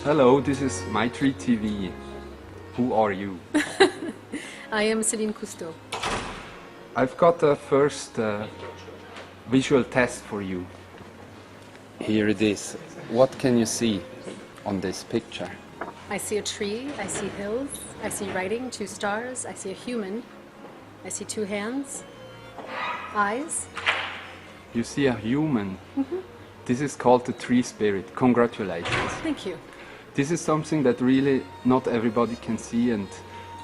Hello, this is MyTree.TV. Who are you? I am Céline Cousteau. I've got a first visual test for you. Here it is. What can you see on this picture? I see a tree, I see hills, I see writing, 2 stars, I see a human, I see 2 hands, eyes. You see a human. This is called the tree spirit. Congratulations. Thank you. This is something that really not everybody can see, and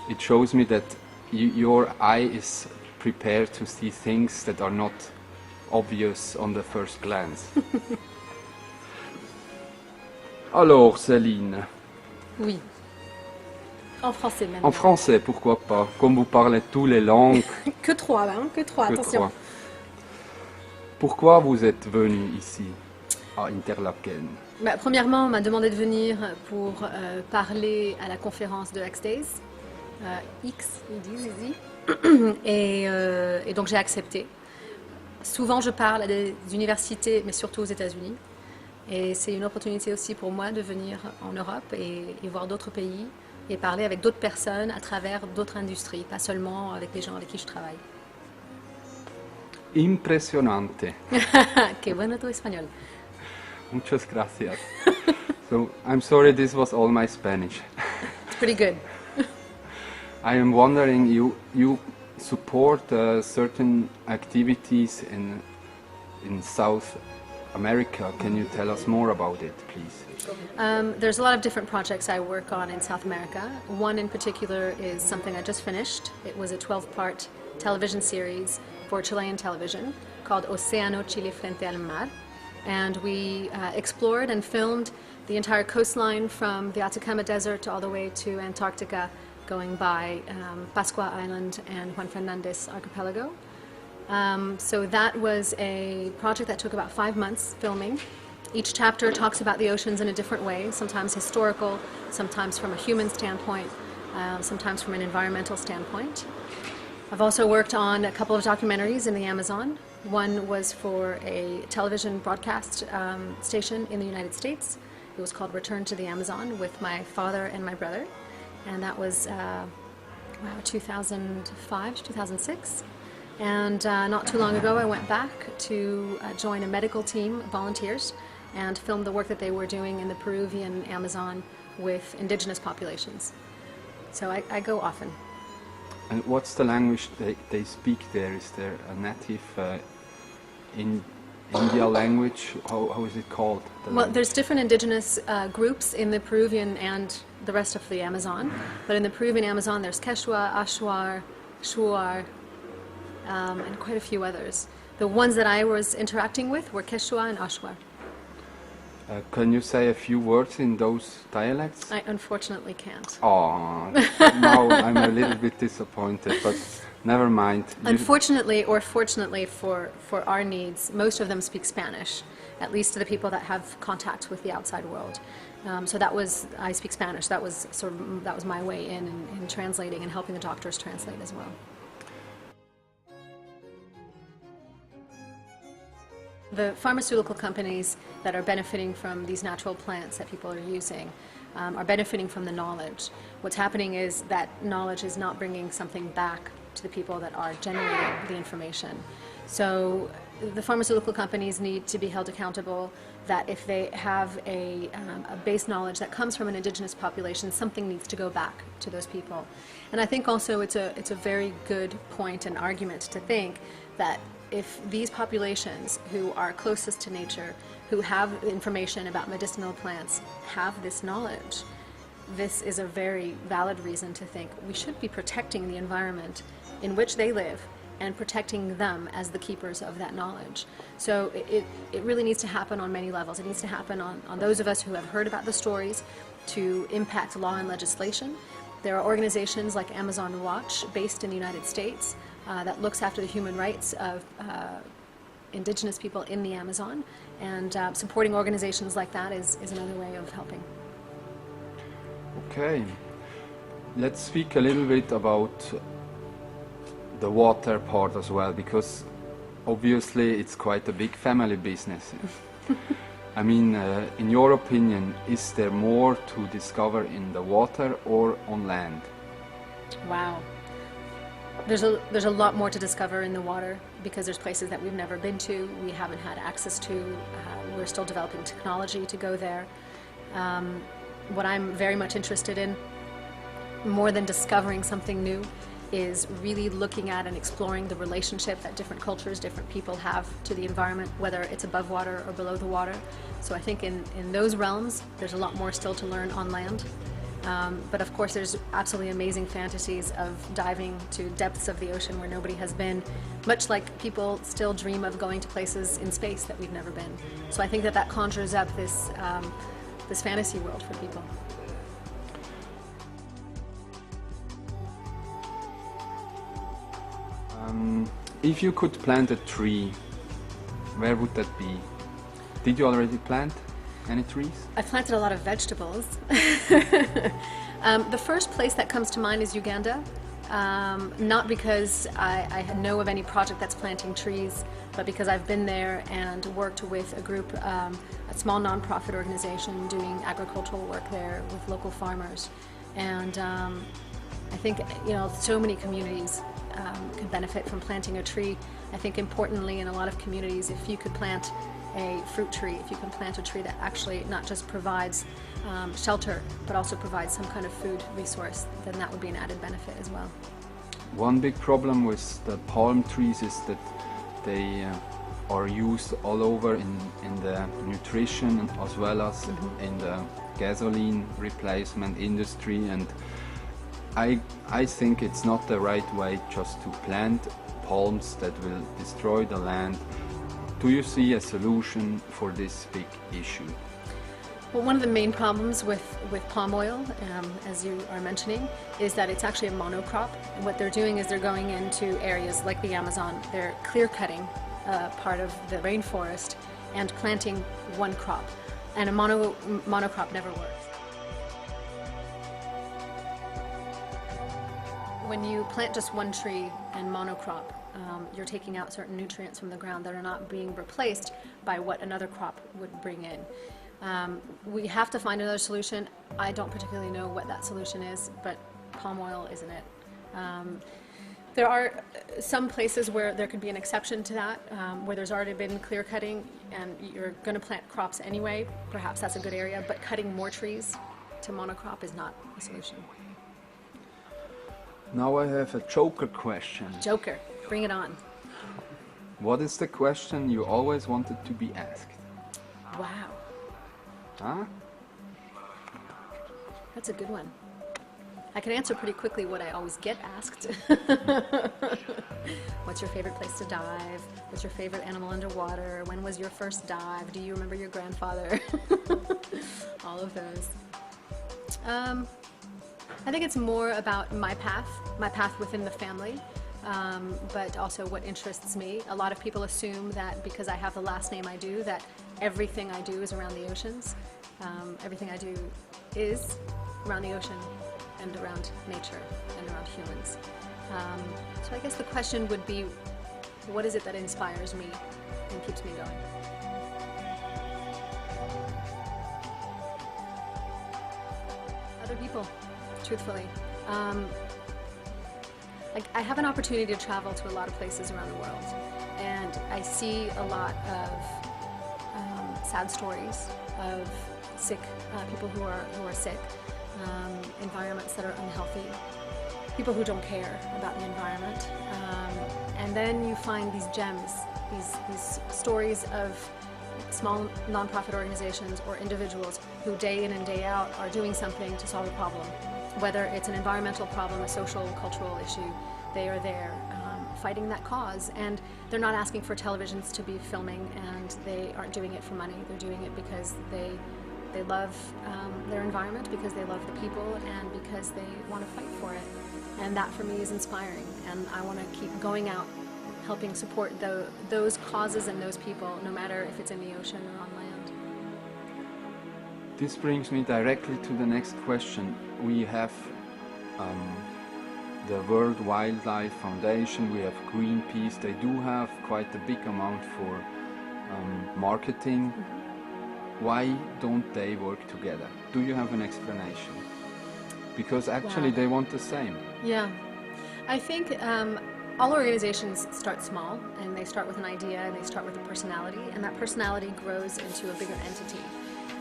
it shows me that your eye is prepared to see things that are not obvious on the first glance. Alors, Céline. Oui. En français maintenant. En français, pourquoi pas? Comme vous parlez toutes les langues. Que 3, hein? Que 3, attention. 3. Pourquoi vous êtes venu ici, à Interlaken? Premièrement, on m'a demandé de venir pour parler à la conférence de X-Days. X, ils disent ici. Et donc j'ai accepté. Souvent je parle à des universités, mais surtout aux États-Unis. Et c'est une opportunité aussi pour moi de venir en Europe et voir d'autres pays et parler avec d'autres personnes à travers d'autres industries, pas seulement avec les gens avec qui je travaille. Impresionante. Que bueno tu español. Muchas gracias. So, I'm sorry this was all my Spanish. It's pretty good. I am wondering, you support certain activities in South America. Can you tell us more about it, please? There's a lot of different projects I work on in South America. One in particular is something I just finished. It was a 12-part television series for Chilean television called Océano Chile Frente al Mar. And we explored and filmed the entire coastline from the Atacama Desert all the way to Antarctica, going by Pascua Island and Juan Fernandez Archipelago. So that was a project that took about 5 months filming. Each chapter talks about the oceans in a different way, sometimes historical, sometimes from a human standpoint, sometimes from an environmental standpoint. I've also worked on a couple of documentaries in the Amazon. One was for a television broadcast station in the United States. It was called Return to the Amazon with my father and my brother. And that was 2005 to 2006. And not too long ago I went back to join a medical team of volunteers and filmed the work that they were doing in the Peruvian Amazon with indigenous populations. So I go often. And what's the language they speak there? Is there a native India language? How is it called? Well, there's different indigenous groups in the Peruvian and the rest of the Amazon. But in the Peruvian Amazon there's Quechua, Achuar, Shuar, and quite a few others. The ones that I was interacting with were Quechua and Achuar. Can you say a few words in those dialects? I unfortunately can't. Oh, now I'm a little bit disappointed, but never mind. Unfortunately, or fortunately for our needs, most of them speak Spanish, at least to the people that have contact with the outside world. So I speak Spanish. That was my way in translating and helping the doctors translate as well. The pharmaceutical companies that are benefiting from these natural plants that people are using are benefiting from the knowledge. What's happening is that knowledge is not bringing something back to the people that are generating the information. So the pharmaceutical companies need to be held accountable that if they have a base knowledge that comes from an indigenous population, something needs to go back to those people. And I think also it's a very good point and argument to think that if these populations who are closest to nature, who have information about medicinal plants, have this knowledge, this is a very valid reason to think we should be protecting the environment in which they live and protecting them as the keepers of that knowledge. So it really needs to happen on many levels. It needs to happen on those of us who have heard about the stories to impact law and legislation. There are organizations like Amazon Watch, based in the United States, that looks after the human rights of indigenous people in the Amazon, and supporting organizations like that is another way of helping. Okay, let's speak a little bit about the water part as well, because obviously it's quite a big family business. I mean, in your opinion, is there more to discover in the water or on land? Wow. There's a lot more to discover in the water, because there's places that we've never been to, we haven't had access to, we're still developing technology to go there. What I'm very much interested in, more than discovering something new, is really looking at and exploring the relationship that different cultures, different people have to the environment, whether it's above water or below the water. So I think in those realms, there's a lot more still to learn on land. But of course, there's absolutely amazing fantasies of diving to depths of the ocean where nobody has been, much like people still dream of going to places in space that we've never been. So I think that conjures up this fantasy world for people. If you could plant a tree, where would that be? Did you already plant any trees? I've planted a lot of vegetables. The first place that comes to mind is Uganda. Not because I know of any project that's planting trees, but because I've been there and worked with a group, a small non-profit organization doing agricultural work there with local farmers. And I think, so many communities can benefit from planting a tree. I think importantly, in a lot of communities, if you could plant a fruit tree, if you can plant a tree that actually not just provides shelter, but also provides some kind of food resource, then that would be an added benefit as well. One big problem with the palm trees is that they are used all over in the nutrition as well as in the gasoline replacement industry, and I think it's not the right way just to plant palms that will destroy the land. Do you see a solution for this big issue? Well, one of the main problems with palm oil, as you are mentioning, is that it's actually a monocrop. And what they're doing is they're going into areas like the Amazon, they're clear-cutting part of the rainforest and planting one crop. And a monocrop never works. When you plant just one tree and monocrop, you're taking out certain nutrients from the ground that are not being replaced by what another crop would bring in. We have to find another solution. I don't particularly know what that solution is, but palm oil isn't it. There are some places where there could be an exception to that, where there's already been clear cutting and you're going to plant crops anyway. Perhaps that's a good area, but cutting more trees to monocrop is not a solution. Now I have a joker question. Joker, bring it on. What is the question you always wanted to be asked? Wow. Huh? That's a good one. I can answer pretty quickly what I always get asked. What's your favorite place to dive? What's your favorite animal underwater? When was your first dive? Do you remember your grandfather? All of those. I think it's more about my path within the family, but also what interests me. A lot of people assume that because I have the last name I do, that everything I do is around the oceans. Everything I do is around the ocean and around nature and around humans. So I guess the question would be, what is it that inspires me and keeps me going? Other people. Truthfully. I have an opportunity to travel to a lot of places around the world, and I see a lot of sad stories of sick people who are sick, environments that are unhealthy, people who don't care about the environment, and then you find these gems, these stories of small nonprofit organizations or individuals who day in and day out are doing something to solve a problem. Whether it's an environmental problem, a social, cultural issue, they are there fighting that cause, and they're not asking for televisions to be filming, and they aren't doing it for money. They're doing it because they They love their environment because they love the people and because they want to fight for it. And that for me is inspiring. And I want to keep going out, helping support those causes and those people, no matter if it's in the ocean or on land. This brings me directly to the next question. We have the World Wildlife Foundation, we have Greenpeace. They do have quite a big amount for marketing. Why don't they work together? Do you have an explanation? Because actually they want the same. Yeah, I think all organizations start small, and they start with an idea, and they start with a personality, and that personality grows into a bigger entity,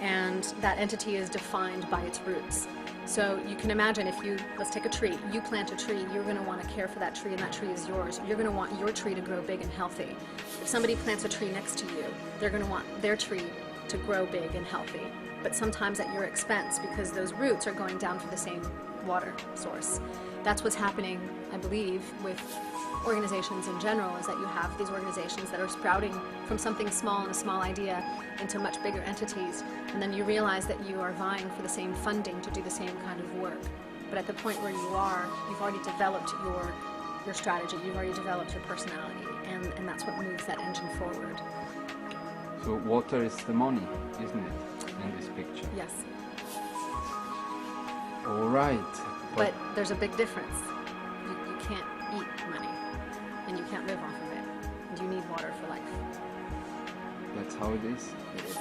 and that entity is defined by its roots. So you can imagine if let's take a tree, you plant a tree, you're going to want to care for that tree, and that tree is yours. You're going to want your tree to grow big and healthy. If somebody plants a tree next to you, they're going to want their tree to grow big and healthy, but sometimes at your expense, because those roots are going down for the same water source. That's what's happening, I believe, with organizations in general, is that you have these organizations that are sprouting from something small and a small idea into much bigger entities, and then you realize that you are vying for the same funding to do the same kind of work. But at the point where you are, you've already developed your strategy, you've already developed your personality, and that's what moves that engine forward. So water is the money, isn't it, in this picture? Yes. All right. But there's a big difference. You can't eat money, and you can't live off of it. And you need water for life. That's how it is. It is.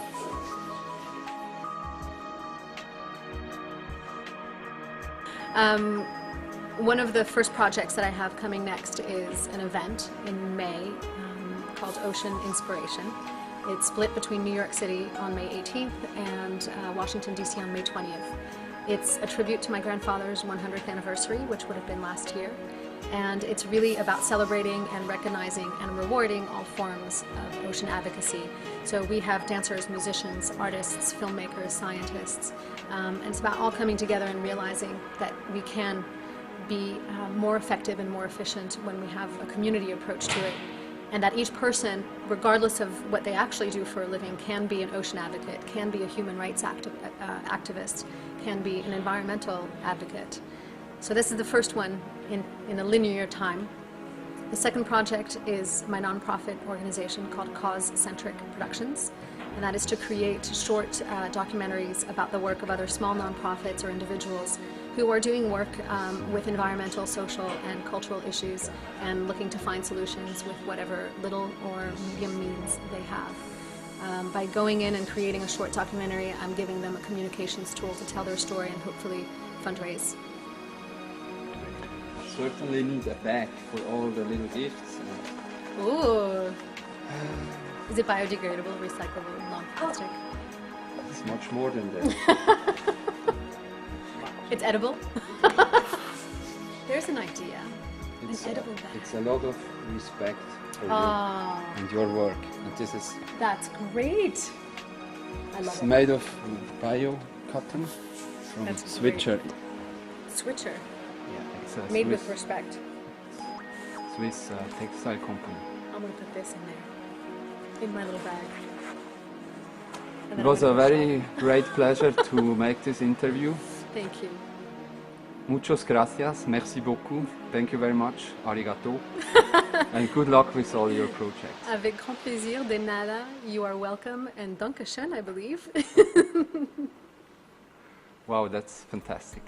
One of the first projects that I have coming next is an event in May called Ocean Inspiration. It's split between New York City on May 18th and Washington, D.C. on May 20th. It's a tribute to my grandfather's 100th anniversary, which would have been last year. And it's really about celebrating and recognizing and rewarding all forms of ocean advocacy. So we have dancers, musicians, artists, filmmakers, scientists, and it's about all coming together and realizing that we can be more effective and more efficient when we have a community approach to it, and that each person, regardless of what they actually do for a living, can be an ocean advocate, can be a human rights activist, can be an environmental advocate. So this is the first one in a linear time. The second project is my nonprofit organization called Cause-Centric Productions, and that is to create short documentaries about the work of other small nonprofits or individuals who are doing work with environmental, social, and cultural issues and looking to find solutions with whatever little or medium means they have. By going in and creating a short documentary, I'm giving them a communications tool to tell their story and hopefully fundraise. Certainly need a bag for all the little gifts. Ooh! Is it biodegradable, recyclable, non-plastic? It's much more than that. It's edible? There's an idea. It's, an edible bag. It's a lot of respect for you and your work. And this is That's great. I love it's it. made of bio cotton from That's Switzer. Switcher. Yeah, it's a Made Swiss, with respect. Swiss textile company. I'm going to put this in there. In my little bag. And It then was I'm a gonna go very shop. great pleasure to make this interview. Thank you. Muchos gracias, merci beaucoup, thank you very much, arigato, and good luck with all your projects. Avec grand plaisir, de nada. You are welcome, and danke schön, I believe. Wow, that's fantastic.